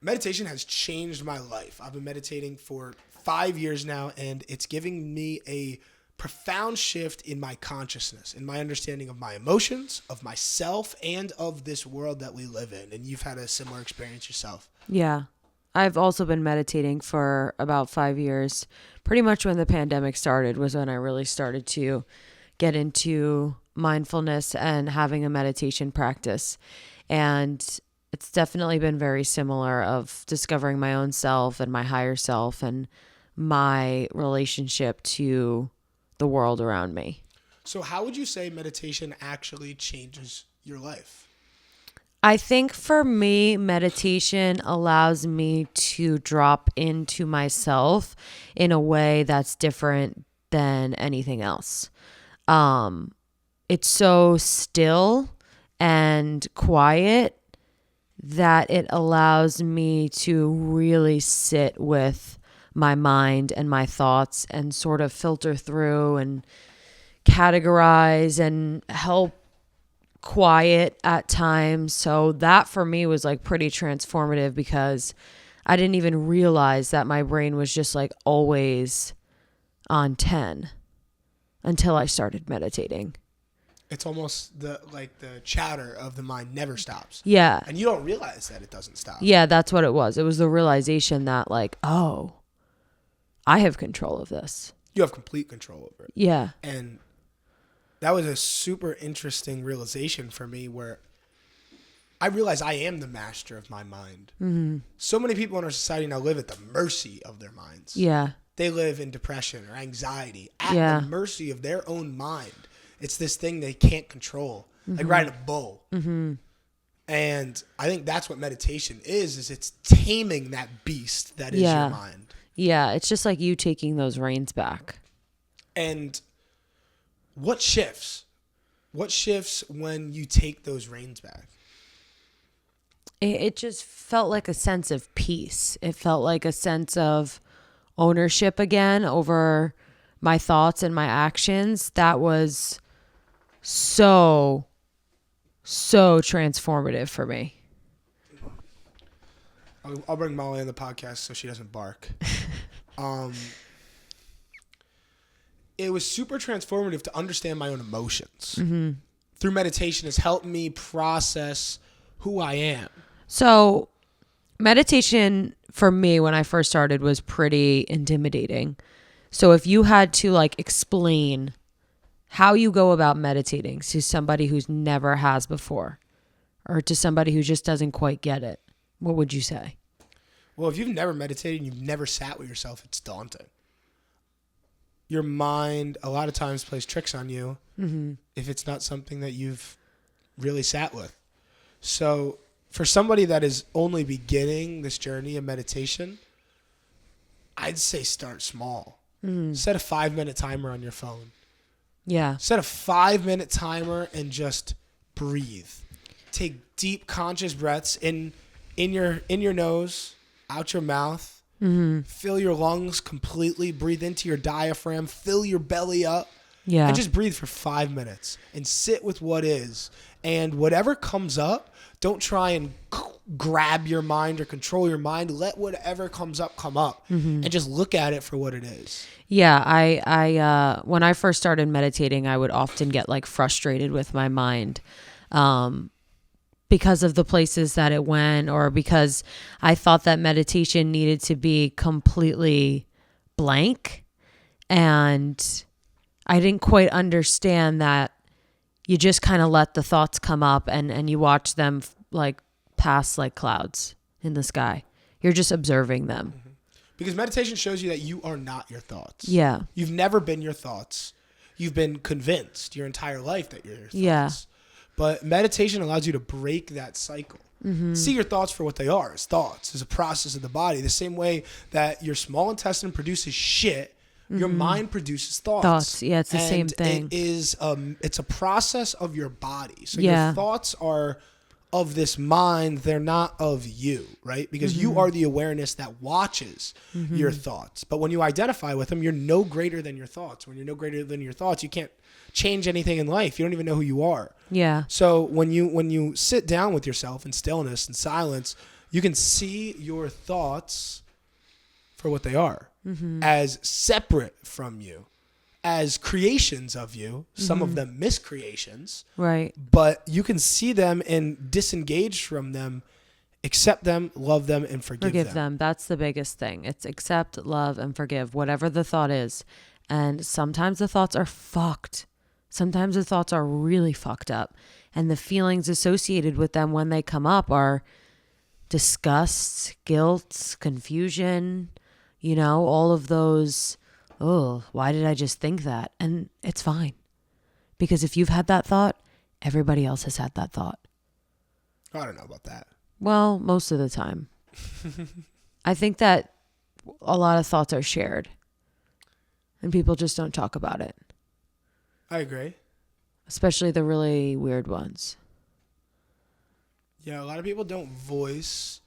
meditation has changed my life. I've been meditating for 5 years now, and it's giving me a profound shift in my consciousness, in my understanding of my emotions, of myself, and of this world that we live in. And you've had a similar experience yourself. Yeah. I've also been meditating for about 5 years. Pretty much when the pandemic started was when I really started to get into mindfulness and having a meditation practice. And it's definitely been very similar of discovering my own self and my higher self and my relationship to the world around me. So how would you say meditation actually changes your life? I think for me, meditation allows me to drop into myself in a way that's different than anything else. It's so still and quiet that it allows me to really sit with my mind and my thoughts and sort of filter through and categorize and help quiet at times. So that for me was like pretty transformative because I didn't even realize that my brain was just like always on 10 until I started meditating. It's almost the chatter of the mind never stops. Yeah. And you don't realize that it doesn't stop. Yeah, that's what it was. It was the realization that like, oh, I have control of this. You have complete control over it. Yeah. And that was a super interesting realization for me where I realized I am the master of my mind. Mm-hmm. So many people in our society now live at the mercy of their minds. Yeah. They live in depression or anxiety at the mercy of their own mind. It's this thing they can't control, like riding a bull. Mm-hmm. And I think that's what meditation is it's taming that beast that is your mind. Yeah, it's just like you taking those reins back. And what shifts? What shifts when you take those reins back? It just felt like a sense of peace. It felt like a sense of ownership again over my thoughts and my actions. That was so transformative for me. I'll bring Molly on the podcast so she doesn't bark. It was super transformative to understand my own emotions. Mm-hmm. Through meditation has helped me process who I am. So meditation for me when I first started was pretty intimidating. So if you had to like explain how you go about meditating to somebody who's never has before or to somebody who just doesn't quite get it, what would you say? Well, if you've never meditated and you've never sat with yourself, it's daunting. Your mind a lot of times plays tricks on you if it's not something that you've really sat with. So for somebody that is only beginning this journey of meditation, I'd say start small. Set a 5-minute timer on your phone. Yeah. Set a 5-minute timer and just breathe. Take deep conscious breaths in your nose, out your mouth. Fill your lungs completely. Breathe into your diaphragm. Fill your belly up. Yeah. And just breathe for 5 minutes and sit with what is. And whatever comes up, don't try and grab your mind or control your mind. Let whatever comes up come up and just look at it for what it is. Yeah. I when I first started meditating, I would often get like frustrated with my mind. Because of the places that it went or because I thought that meditation needed to be completely blank. And I didn't quite understand that you just kind of let the thoughts come up and you watch them like pass like clouds in the sky. You're just observing them. Because meditation shows you that you are not your thoughts. Yeah. You've never been your thoughts. You've been convinced your entire life that you're your thoughts. Yeah. But meditation allows you to break that cycle. See your thoughts for what they are, as thoughts, as a process of the body. The same way that your small intestine produces shit, your mind produces thoughts. Thoughts, yeah, it's the same thing. It is, it's a process of your body. So Yeah. your thoughts are of this mind, they're not of you, right? Because you are the awareness that watches your thoughts. But when you identify with them, you're no greater than your thoughts. When you're no greater than your thoughts, you can't change anything in life. You don't even know who you are. Yeah. So when you sit down with yourself in stillness and silence, You can see your thoughts for what they are, as separate from you, as creations of you, some of them miscreations. Right. But you can see them and disengage from them, accept them, love them, and forgive them. That's the biggest thing. It's accept, love, and forgive, whatever the thought is. And sometimes the thoughts are fucked. Sometimes the thoughts are really fucked up. And the feelings associated with them when they come up are disgust, guilt, confusion, all of those, oh, why did I just think that? And it's fine. Because if you've had that thought, everybody else has had that thought. I don't know about that. Well, most of the time. I think that a lot of thoughts are shared. And people just don't talk about it. I agree. Especially the really weird ones. Yeah, a lot of people don't voice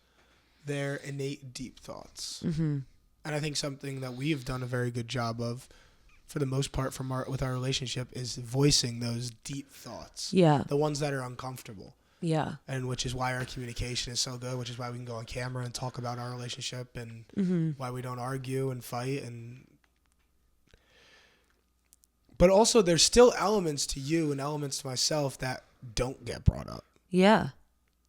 their innate deep thoughts. Mm-hmm. And I think something that we've done a very good job of, for the most part, with our relationship, is voicing those deep thoughts. Yeah. The ones that are uncomfortable. Yeah. And which is why our communication is so good, which is why we can go on camera and talk about our relationship, and why we don't argue and fight. But also, there's still elements to you and elements to myself that don't get brought up. Yeah.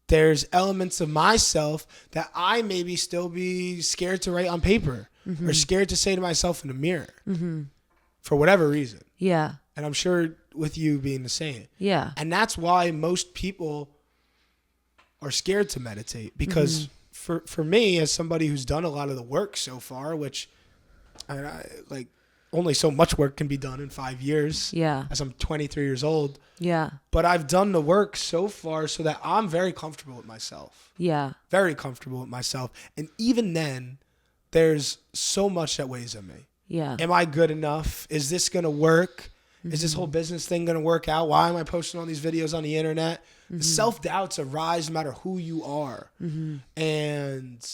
There's elements of myself that I maybe still be scared to write on paper or scared to say to myself in the mirror for whatever reason. Yeah. And I'm sure with you being the same. Yeah. And that's why most people are scared to meditate, because for me, as somebody who's done a lot of the work so far, which only so much work can be done in 5 years. Yeah. As I'm 23 years old. Yeah. But I've done the work so far so that I'm very comfortable with myself. Yeah. Very comfortable with myself. And even then, there's so much that weighs on me. Yeah. Am I good enough? Is this going to work? Is this whole business thing going to work out? Why am I posting all these videos on the internet? Self-doubts arise no matter who you are. And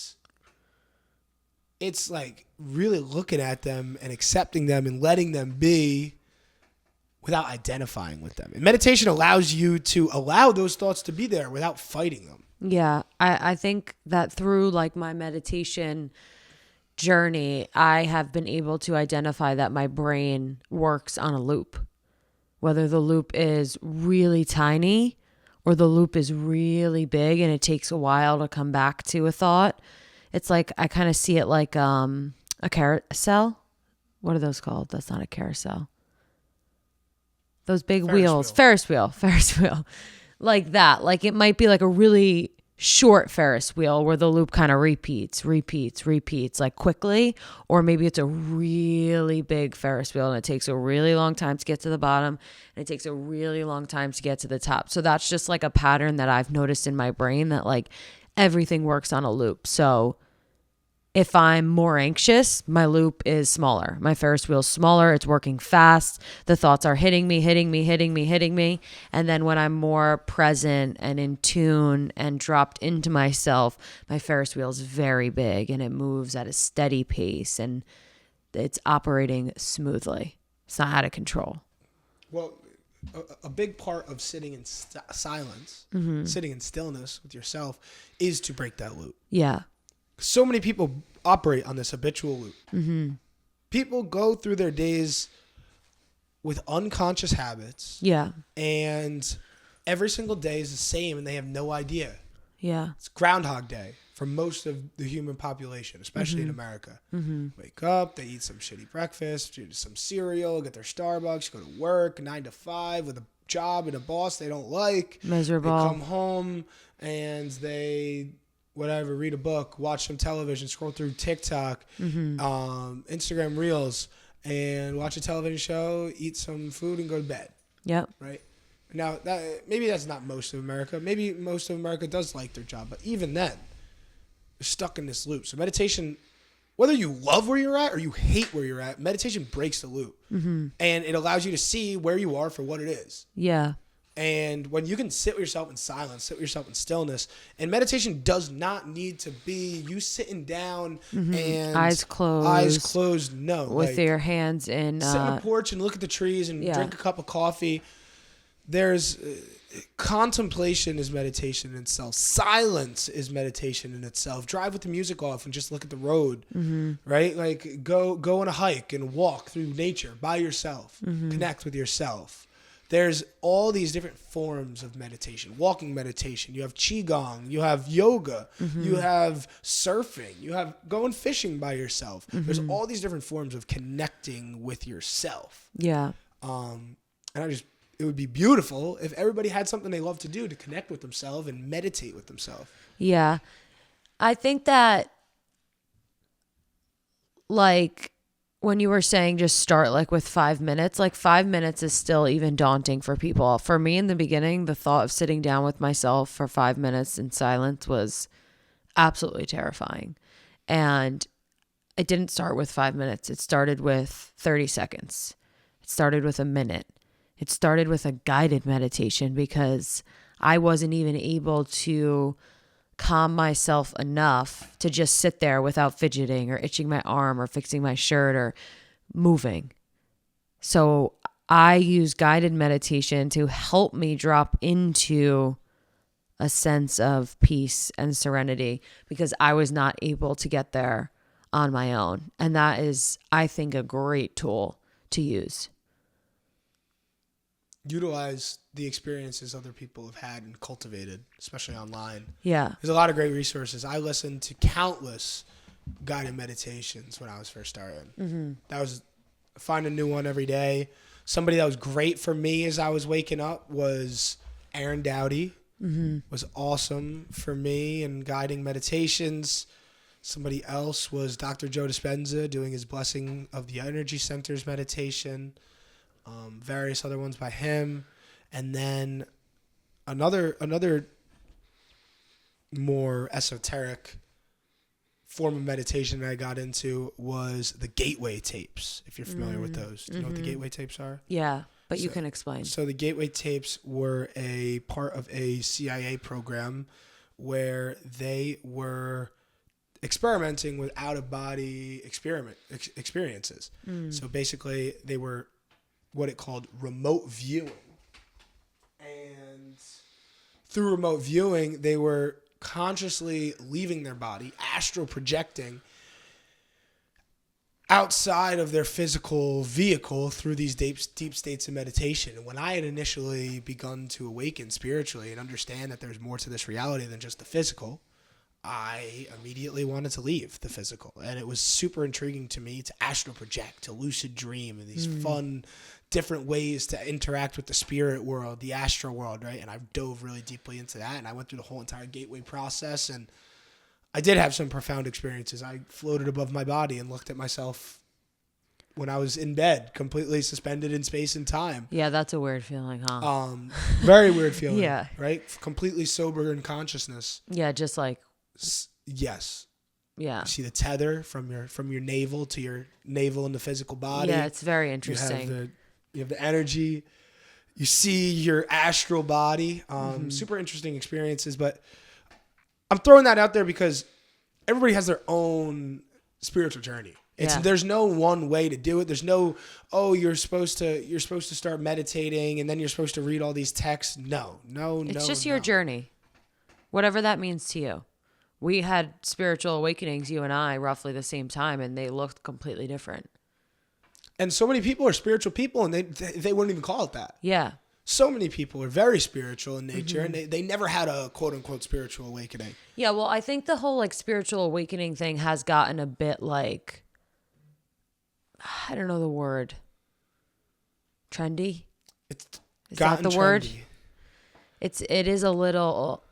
it's like really looking at them and accepting them and letting them be without identifying with them. And meditation allows you to allow those thoughts to be there without fighting them. Yeah. I think that through my meditation journey, I have been able to identify that my brain works on a loop. Whether the loop is really tiny or the loop is really big and it takes a while to come back to a thought. It's like I kind of see it like a carousel. What are those called? That's not a carousel. Those big wheels. Ferris wheel. Like that. Like it might be like a really short Ferris wheel where the loop kind of repeats like quickly, or maybe it's a really big Ferris wheel and it takes a really long time to get to the bottom and it takes a really long time to get to the top. So that's just like a pattern that I've noticed in my brain, that like everything works on a loop. So if I'm more anxious, my loop is smaller. My Ferris wheel is smaller. It's working fast. The thoughts are hitting me. And then when I'm more present and in tune and dropped into myself, my Ferris wheel is very big and it moves at a steady pace and it's operating smoothly. It's not out of control. Well, a big part of sitting in silence, sitting in stillness with yourself, is to break that loop. Yeah. So many people operate on this habitual loop. People go through their days with unconscious habits. Yeah. And every single day is the same and they have no idea. Yeah. It's Groundhog Day for most of the human population, especially in America. Wake up, they eat some shitty breakfast, eat some cereal, get their Starbucks, go to work 9 to 5 with a job and a boss they don't like. Miserable. They come home and they read a book, watch some television, scroll through TikTok, Instagram Reels, and watch a television show, eat some food, and go to bed. Yep. Right? Now, maybe that's not most of America. Maybe most of America does like their job, but even then, you're stuck in this loop. So meditation, whether you love where you're at or you hate where you're at, meditation breaks the loop. And it allows you to see where you are for what it is. Yeah. And when you can sit with yourself in silence, sit with yourself in stillness, and meditation does not need to be you sitting down and eyes closed. No, with your hands in. Sit on the porch and look at the trees and drink a cup of coffee. There's contemplation is meditation in itself. Silence is meditation in itself. Drive with the music off and just look at the road, right? Like go on a hike and walk through nature by yourself. Connect with yourself. There's all these different forms of meditation. Walking meditation. You have qigong. You have yoga. You have surfing. You have going fishing by yourself. There's all these different forms of connecting with yourself. Yeah. And it would be beautiful if everybody had something they love to do to connect with themselves and meditate with themselves. Yeah. I think that, like, when you were saying just start like with 5 minutes, like 5 minutes is still even daunting for people. For me in the beginning, the thought of sitting down with myself for 5 minutes in silence was absolutely terrifying. And it didn't start with 5 minutes. It started with 30 seconds. It started with a minute. It started with a guided meditation because I wasn't even able to calm myself enough to just sit there without fidgeting or itching my arm or fixing my shirt or moving. So I use guided meditation to help me drop into a sense of peace and serenity because I was not able to get there on my own. And that is, I think, a great tool to use. Utilize the experiences other people have had and cultivated, especially online. Yeah. There's a lot of great resources. I listened to countless guided meditations when I was first starting. That was, find a new one every day. Somebody that was great for me as I was waking up was Aaron Dowdy. Was awesome for me and guiding meditations. Somebody else was Dr. Joe Dispenza doing his Blessing of the Energy Centers meditation. Various other ones by him. And then another more esoteric form of meditation that I got into was the Gateway tapes, if you're familiar with those. Do you know what the Gateway tapes are? Yeah, but you can explain. So the Gateway tapes were a part of a CIA program where they were experimenting with out-of-body experiences. So basically they were what it called remote viewing. And through remote viewing, they were consciously leaving their body, astral projecting outside of their physical vehicle through these deep states of meditation. And when I had initially begun to awaken spiritually and understand that there's more to this reality than just the physical, I immediately wanted to leave the physical. And it was super intriguing to me to astral project, to lucid dream, and these fun, different ways to interact with the spirit world, the astral world, right? And I dove really deeply into that. And I went through the whole entire Gateway process. And I did have some profound experiences. I floated above my body and looked at myself when I was in bed, completely suspended in space and time. Yeah, that's a weird feeling, huh? Very weird feeling. Yeah. Right? Completely sober in consciousness. Yeah, just like... Yes. Yeah. You see the tether from your navel to your navel in the physical body. Yeah, it's very interesting. You have the energy. You see your astral body. Super interesting experiences. But I'm throwing that out there because everybody has their own spiritual journey. There's no one way to do it. There's no, you're supposed to start meditating and then you're supposed to read all these texts. No. It's just your journey. Whatever that means to you. We had spiritual awakenings, you and I, roughly the same time, and they looked completely different. And so many people are spiritual people, and they wouldn't even call it that. Yeah. So many people are very spiritual in nature, and they never had a quote-unquote spiritual awakening. Yeah, well, I think the whole, like, spiritual awakening thing has gotten a bit, like, I don't know the word. Trendy? It's Is that the trendy. word? It is a little...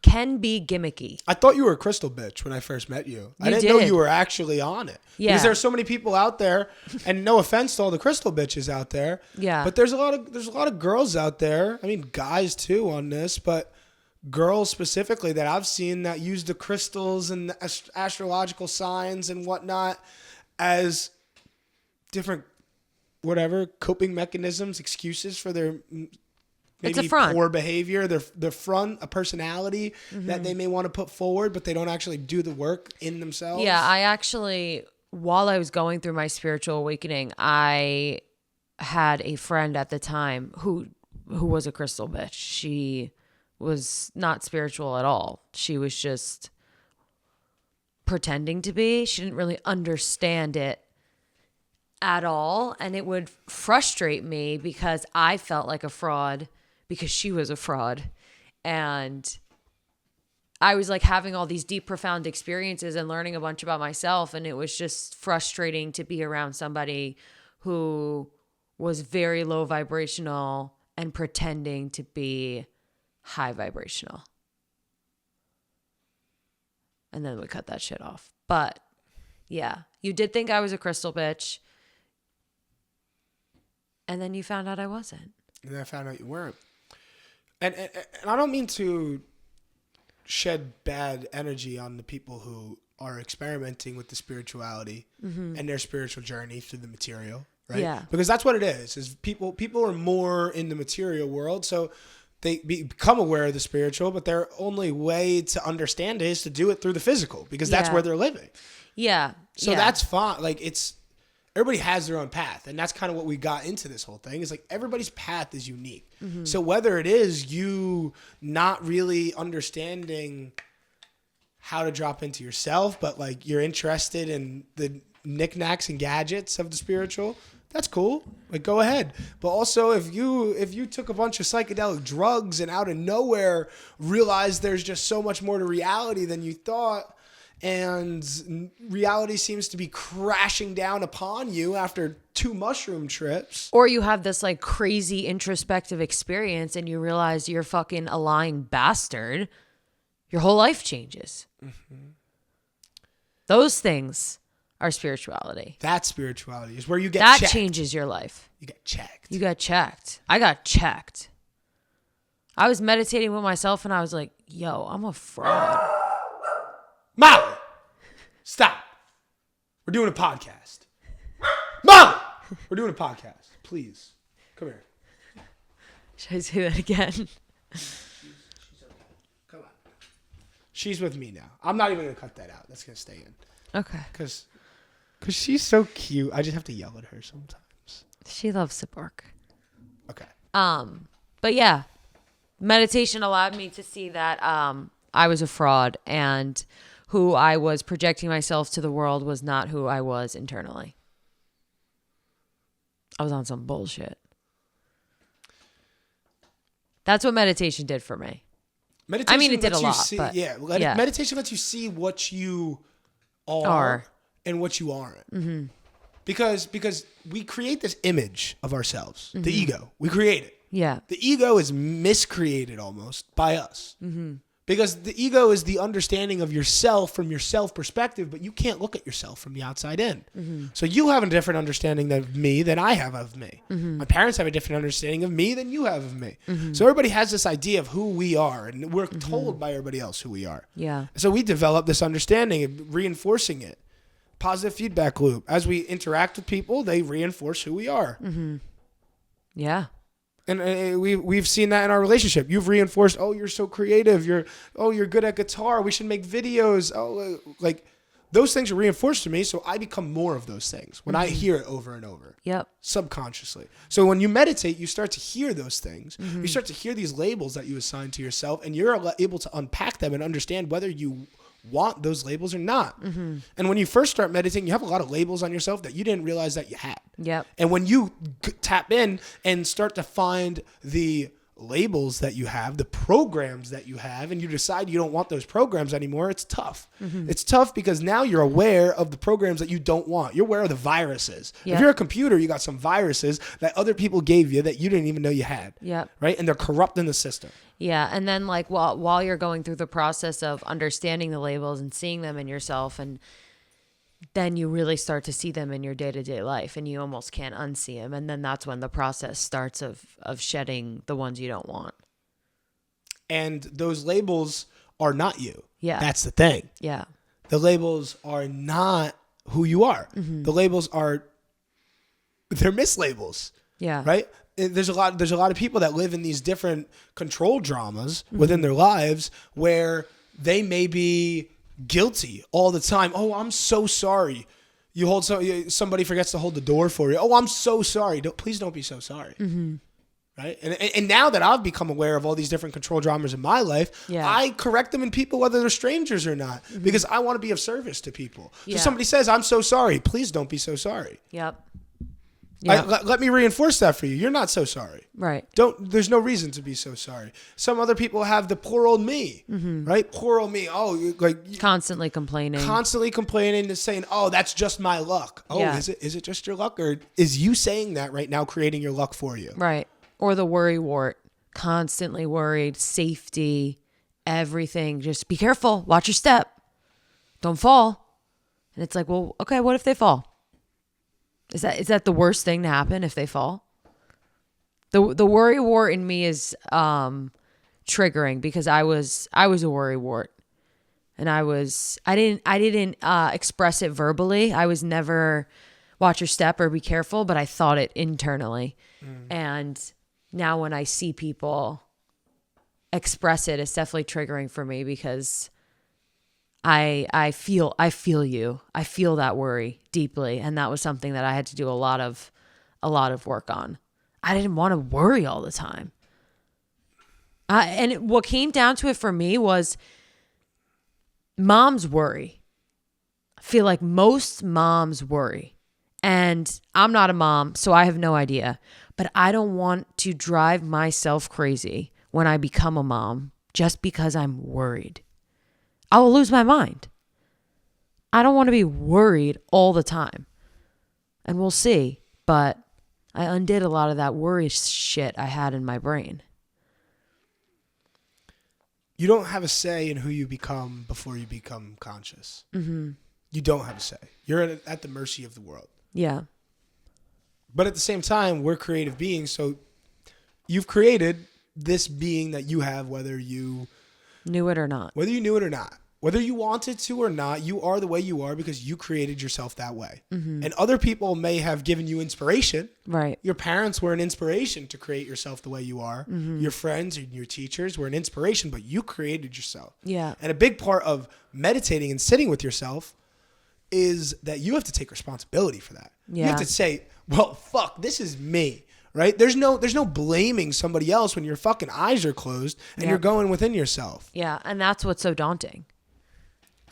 can be gimmicky. I thought you were a crystal bitch when I first met you. I didn't know you were actually on it. Yeah. Because there's so many people out there, and no offense to all the crystal bitches out there. Yeah. But there's a lot of girls out there. I mean, guys too on this, but girls specifically that I've seen that use the crystals and the astrological signs and whatnot as different, coping mechanisms, excuses for their maybe it's a front. Poor behavior, their front, a personality that they may want to put forward, but they don't actually do the work in themselves. Yeah, I actually, while I was going through my spiritual awakening, I had a friend at the time who who was a crystal bitch. She was not spiritual at all. She was just pretending to be. She didn't really understand it at all. And it would frustrate me because I felt like a fraud because she was a fraud. And I was like having all these deep, profound experiences and learning a bunch about myself. And it was just frustrating to be around somebody who was very low vibrational and pretending to be high vibrational. And then we cut that shit off. But yeah, you did think I was a crystal bitch. And then you found out I wasn't. And then I found out you weren't. And I don't mean to shed bad energy on the people who are experimenting with the spirituality and their spiritual journey through the material, right? Yeah. Because that's what it is people are more in the material world, so they become aware of the spiritual, but their only way to understand it is to do it through the physical, because that's where they're living. Yeah. So that's fine. Like, everybody has their own path, and that's kind of what we got into this whole thing. Is like everybody's path is unique. So whether it is you not really understanding how to drop into yourself, but like you're interested in the knickknacks and gadgets of the spiritual, that's cool. Like, go ahead. But also, if you took a bunch of psychedelic drugs and out of nowhere realized there's just so much more to reality than you thought, and reality seems to be crashing down upon you after 2 mushroom trips. Or you have this like crazy introspective experience and you realize you're fucking a lying bastard. Your whole life changes. Those things are spirituality. That spirituality is where you get that checked. Changes your life. You get checked. You got checked. I got checked. I was meditating with myself and I was like, yo, I'm a fraud. Molly, stop. We're doing a podcast. Molly, we're doing a podcast. Please, come here. Should I say that again? She's okay. Come on. She's with me now. I'm not even going to cut that out. That's going to stay in. Okay. Because she's so cute. I just have to yell at her sometimes. She loves to bark. Okay. But yeah, meditation allowed me to see that I was a fraud, and who I was projecting myself to the world was not who I was internally. I was on some bullshit. That's what meditation did for me. Meditation, I mean, it did a lot. See, but meditation lets you see what you are. And what you aren't. Because we create this image of ourselves, the ego. We create it. Yeah. The ego is miscreated almost by us. Because the ego is the understanding of yourself from your self perspective, but you can't look at yourself from the outside in. So you have a different understanding of me than I have of me. My parents have a different understanding of me than you have of me. So everybody has this idea of who we are, and we're told by everybody else who we are. Yeah. So we develop this understanding of reinforcing it. Positive feedback loop. As we interact with people, they reinforce who we are. Yeah. And we've seen that in our relationship. You've reinforced, oh, you're so creative. You're good at guitar. We should make videos. Oh, like those things are reinforced to me, so I become more of those things when I hear it over and over. Yep. Subconsciously. So when you meditate, you start to hear those things. You start to hear these labels that you assign to yourself, and you're able to unpack them and understand whether you want those labels or not. And when you first start meditating, you have a lot of labels on yourself that you didn't realize that you had. Yep. And when you tap in and start to find the labels that you have, the programs that you have, and you decide you don't want those programs anymore, it's tough. It's tough because now you're aware of the programs that you don't want. You're aware of the viruses. Yep. If you're a computer, you got some viruses that other people gave you that you didn't even know you had. Yep. Right? And they're corrupting the system. Yeah. And then like while you're going through the process of understanding the labels and seeing them in yourself, and then you really start to see them in your day-to-day life, and you almost can't unsee them. And then that's when the process starts of shedding the ones you don't want. And those labels are not you. Yeah. That's the thing. Yeah. The labels are not who you are. The labels they're mislabels. Yeah. Right? There's a lot of people that live in these different control dramas within their lives where they may be guilty all the time. Oh, I'm so sorry. Somebody forgets to hold the door for you. Oh, I'm so sorry. Please don't be so sorry. Right. And now that I've become aware of all these different control dramas in my life, I correct them in people, whether they're strangers or not, because I want to be of service to people. So somebody says, I'm so sorry. Please don't be so sorry. Yep. Let me reinforce that for you. You're not so sorry. Right. There's no reason to be so sorry. Some other people have the poor old me, right? Poor old me. Oh, like constantly complaining and saying, oh, that's just my luck. Oh, is it just your luck? Or is you saying that right now creating your luck for you? Right. Or the worry wart, constantly worried, safety, everything. Just be careful. Watch your step. Don't fall. And it's like, well, okay, what if they fall? Is that the worst thing to happen if they fall? The worry wart in me is triggering because I was a worry wart, and I didn't express it verbally. I was never watch your step or be careful, but I thought it internally. And now when I see people express it, it's definitely triggering for me because I feel you. I feel that worry deeply, and that was something that I had to do a lot of work on. I didn't want to worry all the time. What came down to it for me was moms worry. I feel like most moms worry. And I'm not a mom, so I have no idea. But I don't want to drive myself crazy when I become a mom just because I'm worried. I will lose my mind. I don't want to be worried all the time. And we'll see. But I undid a lot of that worry shit I had in my brain. You don't have a say in who you become before you become conscious. You don't have a say. You're at the mercy of the world. Yeah. But at the same time, we're creative beings. So you've created this being that you have, whether you knew it or not. Whether you knew it or not. Whether you wanted to or not, you are the way you are because you created yourself that way. And other people may have given you inspiration. Right. Your parents were an inspiration to create yourself the way you are. Your friends and your teachers were an inspiration, but you created yourself. Yeah. And a big part of meditating and sitting with yourself is that you have to take responsibility for that. Yeah. You have to say, well, fuck, this is me. Right? There's no blaming somebody else when your fucking eyes are closed and you're going within yourself. Yeah. And that's what's so daunting.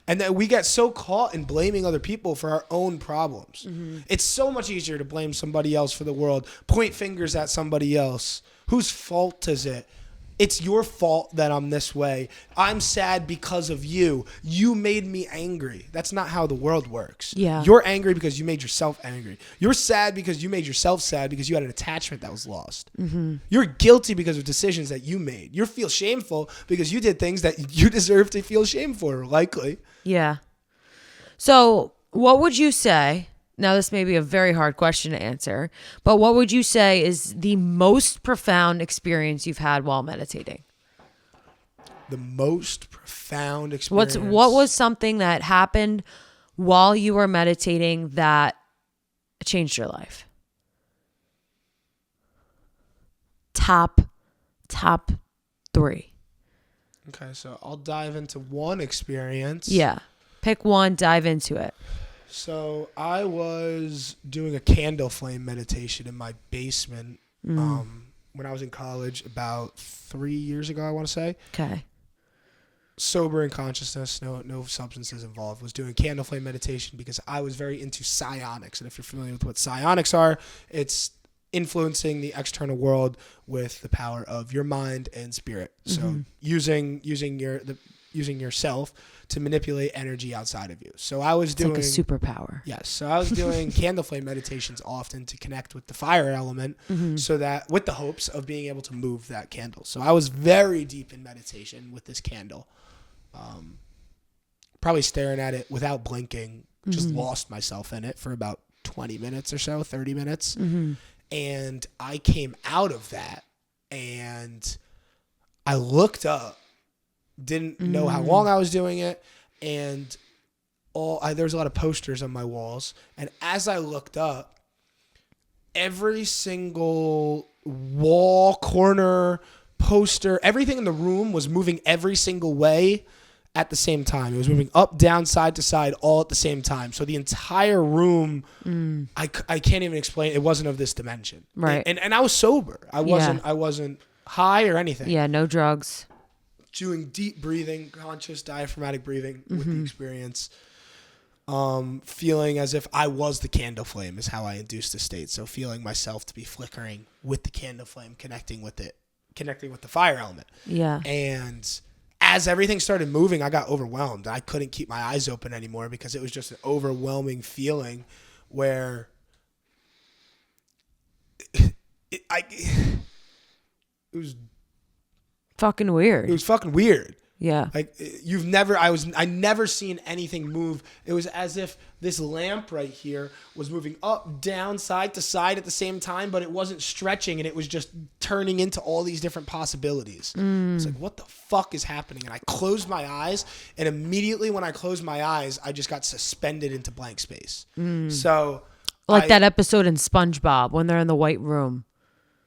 And that we get so caught in blaming other people for our own problems. It's so much easier to blame somebody else for the world, point fingers at somebody else. Whose fault is it? It's your fault that I'm this way. I'm sad because of you. You made me angry. That's not how the world works. Yeah. You're angry because you made yourself angry. You're sad because you made yourself sad because you had an attachment that was lost. You're guilty because of decisions that you made. You feel shameful because you did things that you deserve to feel shame for, likely. Yeah. So what would you say? Now, this may be a very hard question to answer, but what would you say is the most profound experience you've had while meditating? The most profound experience. What was something that happened while you were meditating that changed your life? Top 3. Okay, so I'll dive into one experience. Yeah. Pick one, dive into it. So I was doing a candle flame meditation in my basement when I was in college about 3 years ago, I want to say. Okay. Sober in consciousness, no substances involved. Was doing candle flame meditation because I was very into psionics. And if you're familiar with what psionics are, it's influencing the external world with the power of your mind and spirit. So using yourself to manipulate energy outside of you. So I was doing like a superpower. Yes. So I was doing candle flame meditations often to connect with the fire element, so that with the hopes of being able to move that candle. So I was very deep in meditation with this candle, probably staring at it without blinking, just lost myself in it for about 20 minutes or so, 30 minutes. And I came out of that and I looked up, didn't know how long I was doing it, and there was a lot of posters on my walls. And as I looked up, every single wall, corner, poster, everything in the room was moving every single way at the same time. It was moving up, down, side to side, all at the same time. So the entire room, I can't even explain. It wasn't of this dimension. Right. And I was sober. I wasn't high or anything. Yeah, no drugs. Doing deep breathing, conscious diaphragmatic breathing with the experience. Feeling as if I was the candle flame is how I induced the state. So feeling myself to be flickering with the candle flame, connecting with the fire element. Yeah. And as everything started moving, I got overwhelmed. I couldn't keep my eyes open anymore because it was just an overwhelming feeling where it was fucking weird. It was fucking weird. Yeah. Like I never seen anything move. It was as if this lamp right here was moving up, down, side to side at the same time, but it wasn't stretching and it was just turning into all these different possibilities. It's like, what the fuck is happening? And I closed my eyes, and immediately when I closed my eyes, I just got suspended into blank space. So like that episode in SpongeBob when they're in the white room.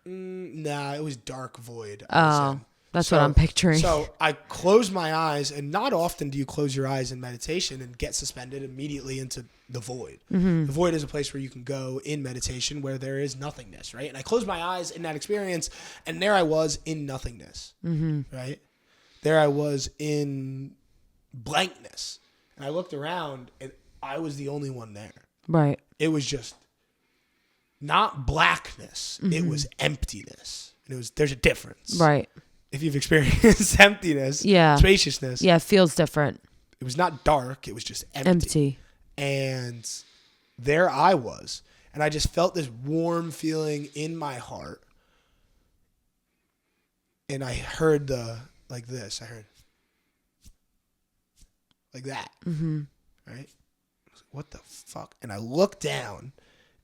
Nah, it was dark void. Oh. That's what I'm picturing. So I closed my eyes, and not often do you close your eyes in meditation and get suspended immediately into the void. The void is a place where you can go in meditation where there is nothingness, right? And I closed my eyes in that experience, and there I was in nothingness, right? There I was in blankness. And I looked around, and I was the only one there. Right. It was just not blackness. It was emptiness. And there's a difference. Right. If you've experienced emptiness, spaciousness. Yeah, it feels different. It was not dark. It was just empty. And there I was. And I just felt this warm feeling in my heart. And I heard like this. I heard like that. Right? I was like, what the fuck? And I looked down,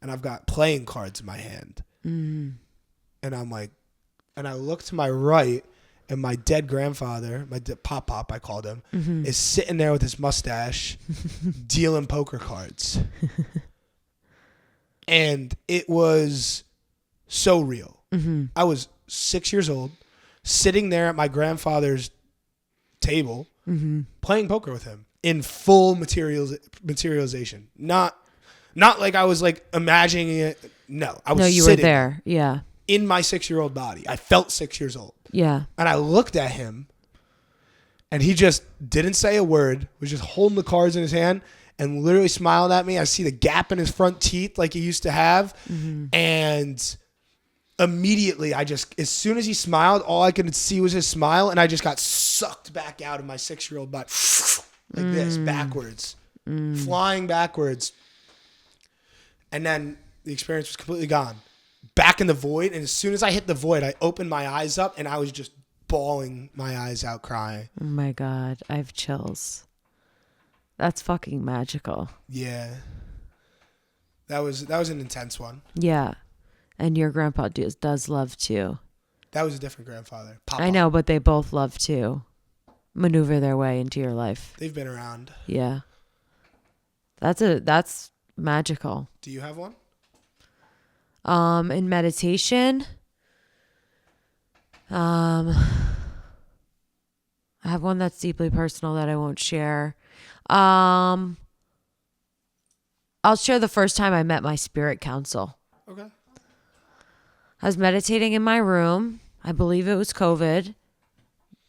and I've got playing cards in my hand. And I'm like, and I look to my right, and my dead grandfather, Pop, I called him, is sitting there with his mustache, dealing poker cards. And it was so real. I was 6 years old, sitting there at my grandfather's table, playing poker with him in full materialization. Not like I was like imagining it. No, I was. No, you were there. Yeah. In my 6-year-old body. I felt 6 years old. Yeah. And I looked at him, and he just didn't say a word, was just holding the cards in his hand and literally smiled at me. I see the gap in his front teeth like he used to have. And immediately as soon as he smiled, all I could see was his smile, and I just got sucked back out of my 6-year-old body. Like this, backwards. Flying backwards. And then the experience was completely gone. Back in the void, and as soon as I hit the void, I opened my eyes up, and I was just bawling my eyes out, crying. Oh my God, I have chills. That's fucking magical. Yeah, that was an intense one. Yeah, and your grandpa does love to. That was a different grandfather. Papa. I know, but they both love to maneuver their way into your life. They've been around. Yeah, that's magical. Do you have one? In meditation, I have one that's deeply personal that I won't share. I'll share the first time I met my spirit council. Okay. I was meditating in my room. I believe it was COVID,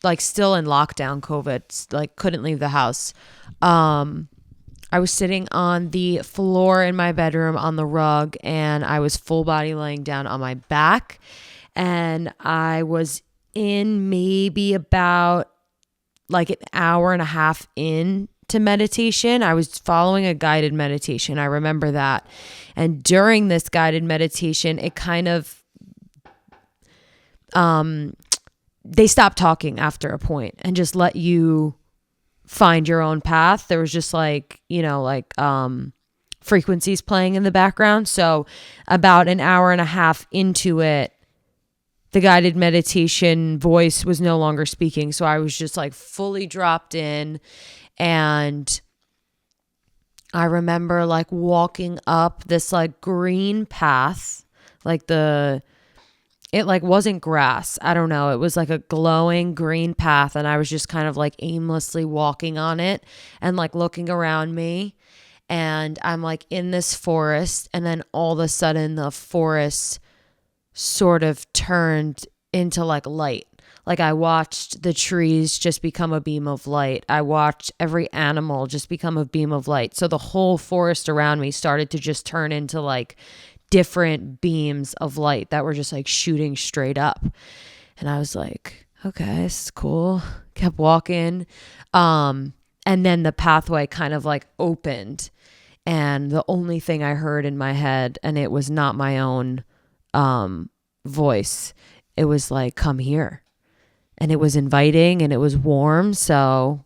like still in lockdown COVID, like couldn't leave the house. I was sitting on the floor in my bedroom on the rug, and I was full body laying down on my back, and I was in maybe about like an hour and a half into meditation. I was following a guided meditation. I remember that. And during this guided meditation, it kind of, they stopped talking after a point and just let you find your own path. There was just like, frequencies playing in the background. So about an hour and a half into it, the guided meditation voice was no longer speaking. So I was just like fully dropped in. And I remember like walking up this like green path, like it like wasn't grass. I don't know. It was like a glowing green path, and I was just kind of like aimlessly walking on it and like looking around me. And I'm like in this forest, and then all of a sudden the forest sort of turned into like light. Like I watched the trees just become a beam of light. I watched every animal just become a beam of light. So the whole forest around me started to just turn into like different beams of light that were just like shooting straight up. And I was like, okay, this is cool. Kept walking. And then the pathway kind of like opened. And the only thing I heard in my head, and it was not my own voice, it was like, come here. And it was inviting and it was warm. So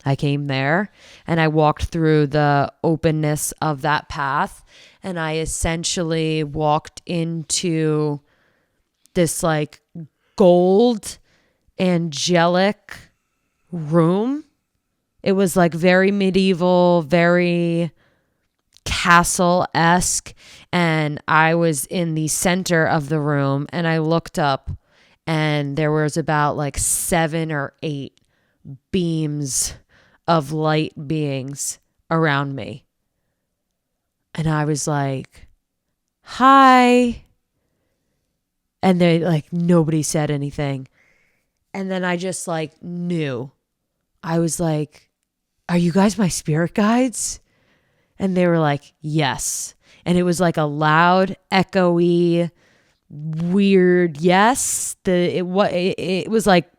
I came there and I walked through the openness of that path, and I essentially walked into this like gold angelic room. It was like very medieval, very castle-esque, and I was in the center of the room, and I looked up, and there was about like 7 or 8 beams of light beings around me. And I was like, hi. And they like, nobody said anything. And then I just like knew. I was like, are you guys my spirit guides? And they were like, yes. And it was like a loud, echoey, weird yes. It was like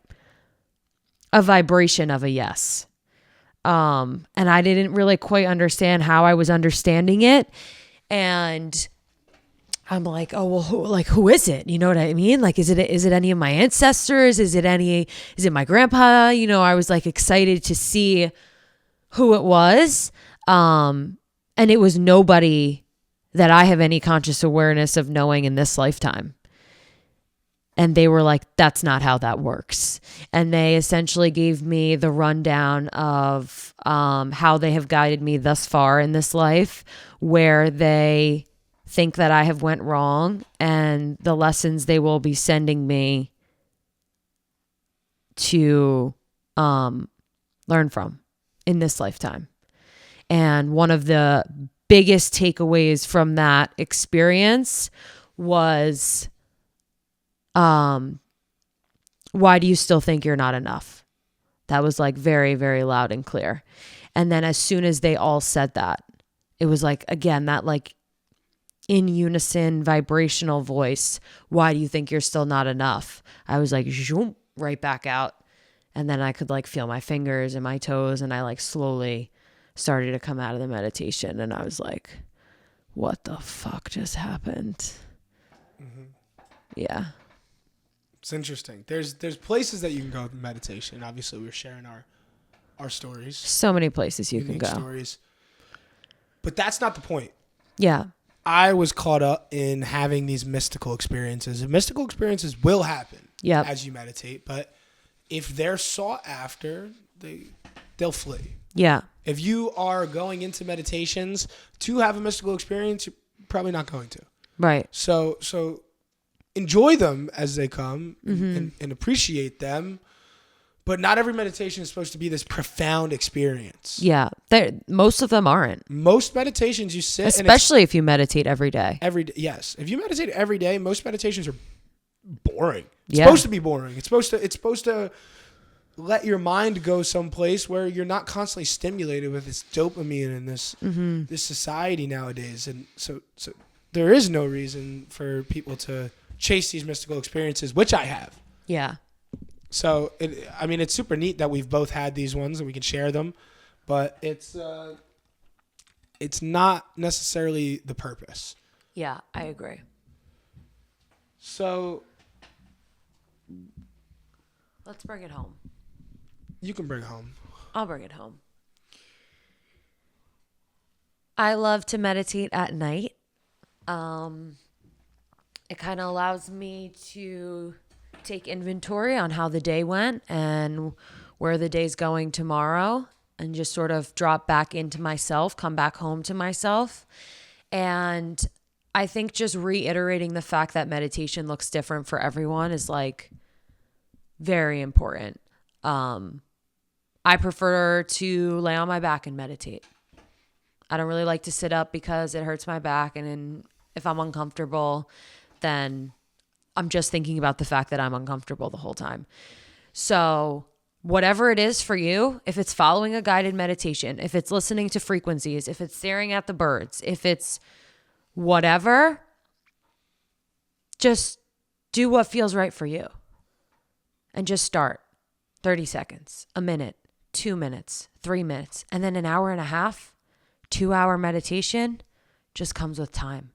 a vibration of a yes. And I didn't really quite understand how I was understanding it. And I'm like, oh, well, who is it? You know what I mean? Like, is it any of my ancestors? Is it my grandpa? You know, I was like excited to see who it was. And it was nobody that I have any conscious awareness of knowing in this lifetime. And they were like, that's not how that works. And they essentially gave me the rundown of how they have guided me thus far in this life, where they think that I have went wrong, and the lessons they will be sending me to learn from in this lifetime. And one of the biggest takeaways from that experience was, why do you still think you're not enough? That was like very, very loud and clear. And then as soon as they all said that, it was like, again, that like in unison vibrational voice. Why do you think you're still not enough? I was like, zoom, right back out. And then I could like feel my fingers and my toes, and I like slowly started to come out of the meditation. And I was like, what the fuck just happened? Mm-hmm. Yeah. It's interesting. There's places that you can go with meditation. Obviously, we're sharing our stories. So many places you can go. Stories. But that's not the point. Yeah. I was caught up in having these mystical experiences. And mystical experiences will happen as you meditate. But if they're sought after, they'll flee. Yeah. If you are going into meditations to have a mystical experience, you're probably not going to. Right. So enjoy them as they come, and appreciate them. But not every meditation is supposed to be this profound experience. Yeah. Most of them aren't. Most meditations you sit, especially if you meditate every day. Every day, yes. If you meditate every day, most meditations are boring. It's Yeah. supposed to be boring. It's supposed to let your mind go someplace where you're not constantly stimulated with this dopamine and this society nowadays. And so there is no reason for people to chase these mystical experiences, which I have. Yeah. So it's super neat that we've both had these ones and we can share them, but it's not necessarily the purpose. Yeah, I agree. So let's bring it home. You can bring it home. I'll bring it home. I love to meditate at night. It kind of allows me to take inventory on how the day went and where the day's going tomorrow, and just sort of drop back into myself, come back home to myself. And I think just reiterating the fact that meditation looks different for everyone is like very important. I prefer to lay on my back and meditate. I don't really like to sit up because it hurts my back. And then if I'm uncomfortable, then I'm just thinking about the fact that I'm uncomfortable the whole time. So whatever it is for you, if it's following a guided meditation, if it's listening to frequencies, if it's staring at the birds, if it's whatever, just do what feels right for you. And just start 30 seconds, a minute, 2 minutes, 3 minutes, and then an hour and a half, 2-hour meditation just comes with time.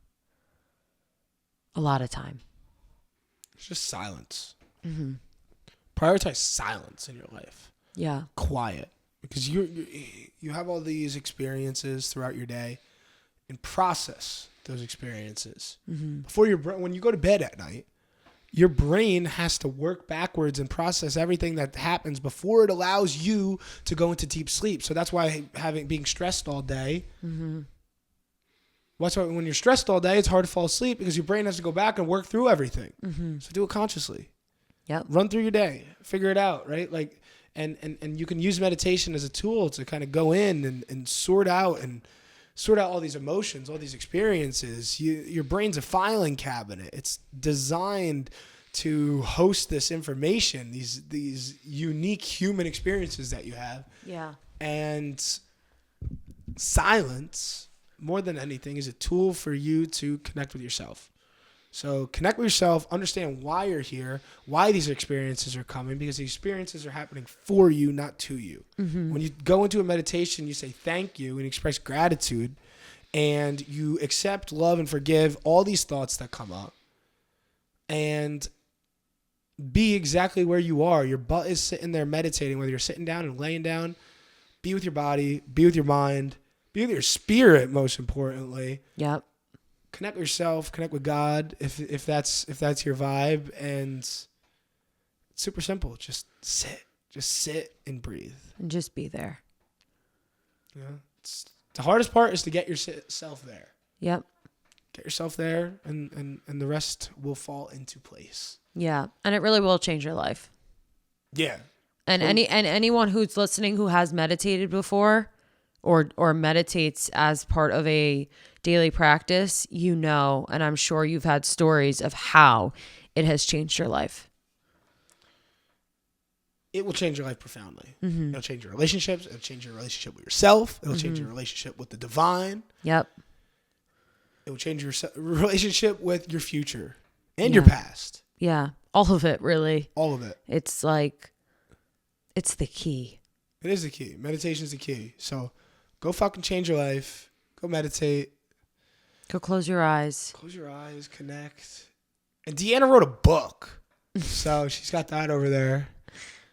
A lot of time. It's just silence. Mm-hmm. Prioritize silence in your life. Yeah. Quiet. Because you have all these experiences throughout your day, and process those experiences. Mm-hmm. When you go to bed at night, your brain has to work backwards and process everything that happens before it allows you to go into deep sleep. So that's why being stressed all day. Mm-hmm. That's why when you're stressed all day, it's hard to fall asleep because your brain has to go back and work through everything. Mm-hmm. So do it consciously. Yep. Run through your day, figure it out, right? Like, and you can use meditation as a tool to kind of go in and sort out all these emotions, all these experiences. Your brain's a filing cabinet. It's designed to host this information, these unique human experiences that you have. Yeah. And silence, more than anything, is a tool for you to connect with yourself. So connect with yourself, understand why you're here, why these experiences are coming, because these experiences are happening for you, not to you. Mm-hmm. When you go into a meditation, you say thank you and express gratitude, and you accept, love, and forgive all these thoughts that come up, and be exactly where you are. Your butt is sitting there meditating, whether you're sitting down and laying down. Be with your body, be with your mind, be with your spirit, most importantly. Yep. Connect with yourself, connect with God, if that's your vibe, and it's super simple. Just sit and breathe, and just be there. Yeah, the hardest part is to get yourself there. Yep. Get yourself there, and the rest will fall into place. Yeah, and it really will change your life. Yeah. And anyone who's listening who has meditated before, or meditates as part of a daily practice, and I'm sure you've had stories of how it has changed your life. It will change your life profoundly. Mm-hmm. It'll change your relationships. It'll change your relationship with yourself. It'll change your relationship with the divine. Yep. It will change your relationship with your future and your past. Yeah. All of it, really. All of it. It's like, it's the key. It is the key. Meditation is the key. So go fucking change your life. Go meditate. Go close your eyes. Close your eyes. Connect. And Deanna wrote a book. So she's got that over there.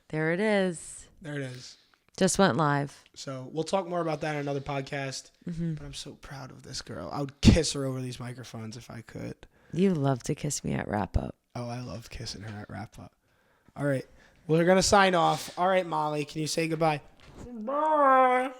There it is. There it is. Just went live. So we'll talk more about that in another podcast. Mm-hmm. But I'm so proud of this girl. I would kiss her over these microphones if I could. You love to kiss me at wrap up. Oh, I love kissing her at wrap up. All right. Well, we're going to sign off. All right, Molly, can you say goodbye? Goodbye.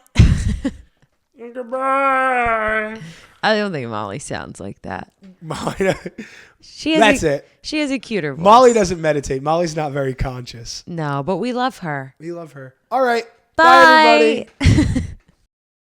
Goodbye. I don't think Molly sounds like that. Molly, That's it. She has a cuter voice. Molly doesn't meditate. Molly's not very conscious. No, but we love her. We love her. All right. Bye everybody.